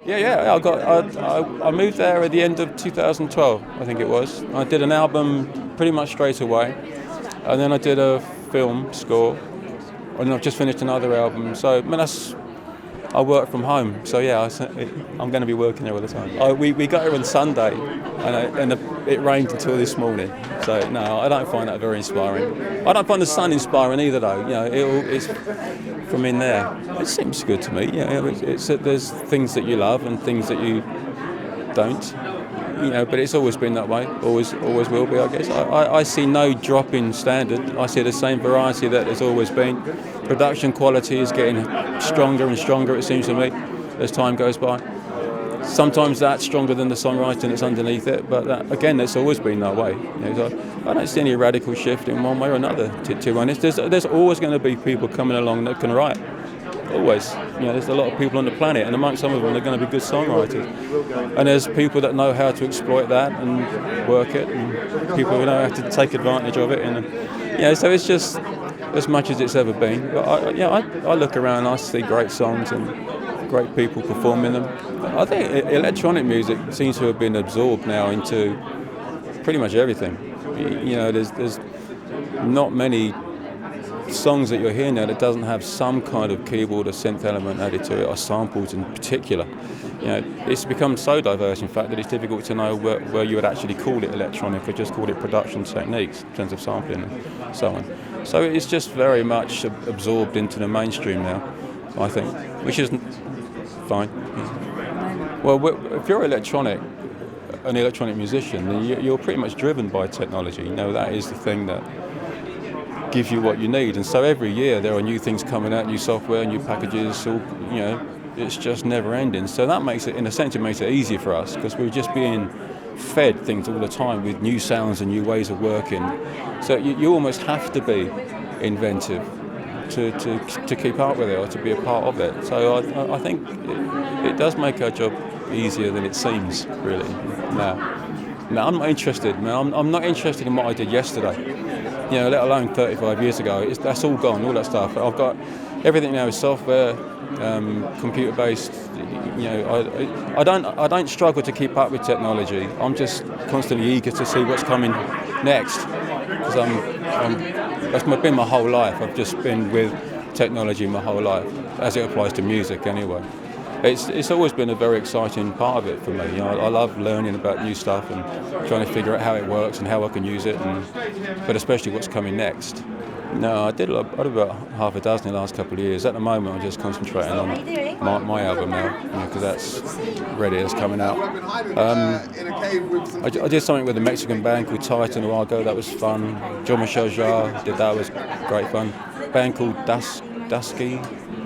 I moved there at the end of 2012, I think it was. I did an album pretty much straight away, and then I did a film score, and I've just finished another album. So, I mean, I work from home, so yeah, I'm going to be working there all the time. We got here on Sunday, and it rained until this morning. So no, I don't find that very inspiring. I don't find the sun inspiring either, though. It's from in there. It seems good to me. There's things that you love and things that you don't. But it's always been that way. Always will be, I guess. I see no drop in standard. I see the same variety that there's always been. Production quality is getting stronger and stronger, it seems to me, as time goes by. Sometimes that's stronger than the songwriting that's underneath it, but again, it's always been that way. So I don't see any radical shift in one way or another, to be honest. There's always going to be people coming along that can write. Always. There's a lot of people on the planet, and amongst some of them, they're going to be good songwriters. And there's people that know how to exploit that and work it, and people who know how to take advantage of it. And so it's just as much as it's ever been. But I look around and I see great songs and great people performing them. I think electronic music seems to have been absorbed now into pretty much everything. There's not many songs that you're hearing now that doesn't have some kind of keyboard or synth element added to it, or samples in particular. It's become so diverse, in fact, that it's difficult to know where you would actually call it electronic or just call it production techniques in terms of sampling and so on. So it's just very much absorbed into the mainstream now, I think, which is fine. Well, if you're an electronic musician, then you're pretty much driven by technology. That is the thing that gives you what you need, and so every year there are new things coming out, new software, new packages. It's just never ending. So that makes it, in a sense, it makes it easier for us because we're just being fed things all the time with new sounds and new ways of working. So you almost have to be inventive to keep up with it or to be a part of it. So I think it does make our job easier than it seems, really. No, I'm not interested. I'm not interested in what I did yesterday. Let alone 35 years ago. That's all gone, all that stuff. I've got everything now is software, computer-based. I don't struggle to keep up with technology. I'm just constantly eager to see what's coming next, because that's been my whole life. I've just been with technology my whole life, as it applies to music anyway. It's always been a very exciting part of it for me. I love learning about new stuff and trying to figure out how it works and how I can use it, but especially what's coming next. No, I did about half a dozen in the last couple of years. At the moment, I'm just concentrating on my album now, because that's ready, it's coming out. I did something with a Mexican band called Titan a while ago. That was fun. Jean-Michel Jarre did that. Was great fun. A band called Dusky.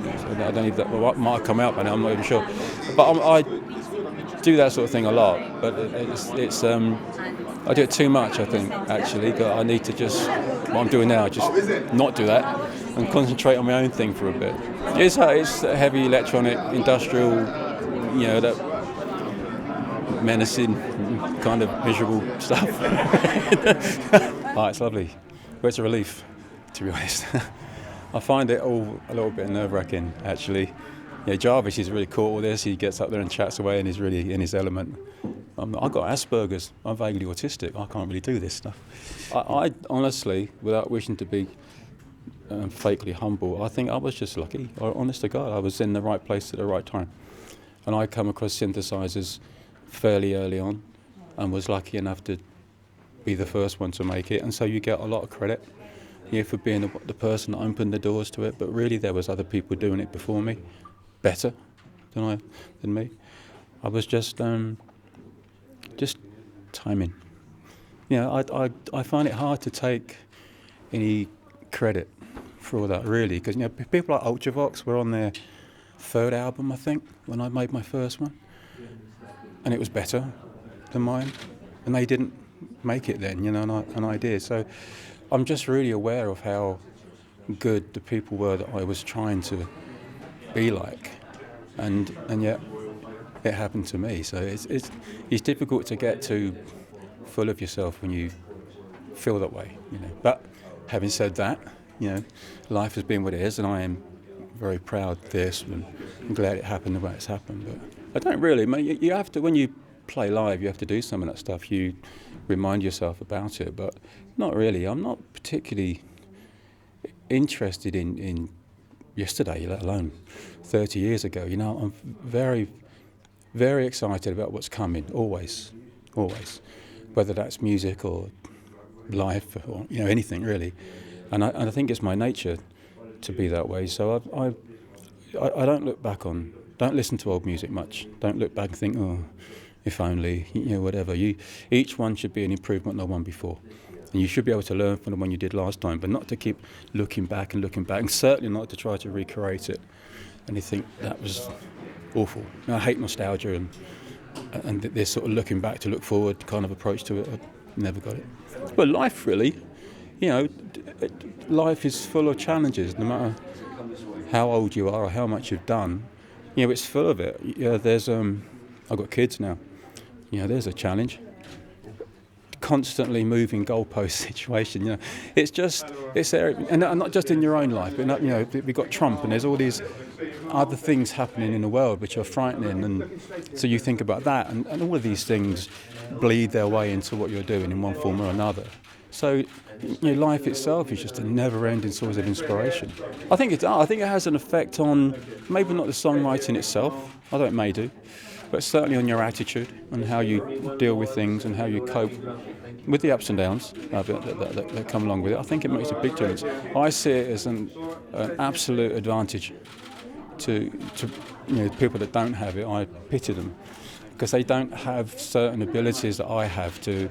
I don't know if that might have come out by now, I'm not even sure. But I do that sort of thing a lot, but it's I do it too much, I think, actually. I need to just, what I'm doing now, just not do that and concentrate on my own thing for a bit. It's heavy electronic, industrial, that menacing, kind of miserable stuff. It's lovely. But it's a relief, to be honest. I find it all a little bit nerve-wracking, actually. Jarvis is really cool with this. He gets up there and chats away and he's really in his element. I've got Asperger's. I'm vaguely autistic. I can't really do this stuff. I honestly, without wishing to be fakely humble, I think I was just lucky. Honest to God, I was in the right place at the right time. And I come across synthesizers fairly early on and was lucky enough to be the first one to make it. And so you get a lot of credit for being the person that opened the doors to it. But really there was other people doing it before me, better than me. I was just timing. I find it hard to take any credit for all that, really, because people like Ultravox were on their third album, I think, when I made my first one, and it was better than mine, and they didn't make it then, and I did. So I'm just really aware of how good the people were that I was trying to be like, and yet it happened to me. So it's difficult to get too full of yourself when you feel that way, But having said that, life has been what it is, and I am very proud of this, and I'm glad it happened the way it's happened. But I don't really. I mean, you have to, when you play live, you have to do some of that stuff. You remind yourself about it, but not really. I'm not particularly interested in yesterday, let alone 30 years ago. I'm very, very excited about what's coming, always, whether that's music or life or anything really. And I think it's my nature to be that way. So I don't look back on, don't listen to old music much. Don't look back and think, oh, if only, whatever. Each one should be an improvement on the one before. And you should be able to learn from the one you did last time, but not to keep looking back, and certainly not to try to recreate it. And you think that was awful. I hate nostalgia and this sort of looking back to look forward kind of approach to it. I never got it. Well, life really, life is full of challenges, no matter how old you are or how much you've done. It's full of it. There's I've got kids now. There's a challenge. Constantly moving goalpost situation. It's there, and not just in your own life, but we've got Trump, and there's all these other things happening in the world which are frightening, and so you think about that, and all of these things bleed their way into what you're doing in one form or another. So life itself is just a never-ending source of inspiration. I think it has an effect on maybe not the songwriting itself, although it may do, but certainly on your attitude and how you deal with things and how you cope with the ups and downs that come along with it. I think it makes a big difference. I see it as an absolute advantage to people that don't have it. I pity them because they don't have certain abilities that I have to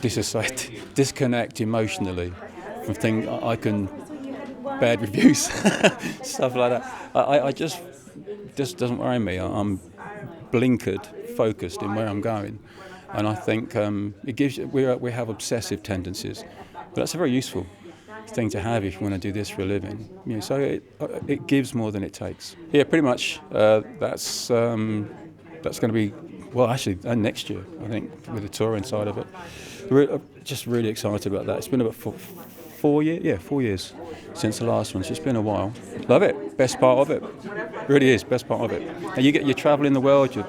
disconnect emotionally from things. I can bad reviews, stuff like that. I just doesn't worry me. I'm blinkered, focused in where I'm going, and I think it gives we have obsessive tendencies, but that's a very useful thing to have if you want to do this for a living. So it gives more than it takes. Yeah, pretty much. That's going to be next year, I think, with the tour inside of it. We're just really excited about that. It's been about 4 years. Yeah, 4 years since the last one. So it's been a while. Love it. Best part of it. Really is best part of it. And you're traveling the world. You're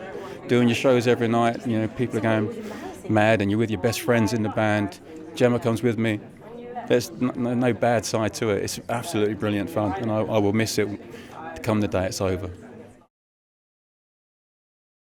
doing your shows every night. People are going mad, and you're with your best friends in the band. Gemma comes with me. There's no bad side to it. It's absolutely brilliant fun, and I will miss it come the day it's over.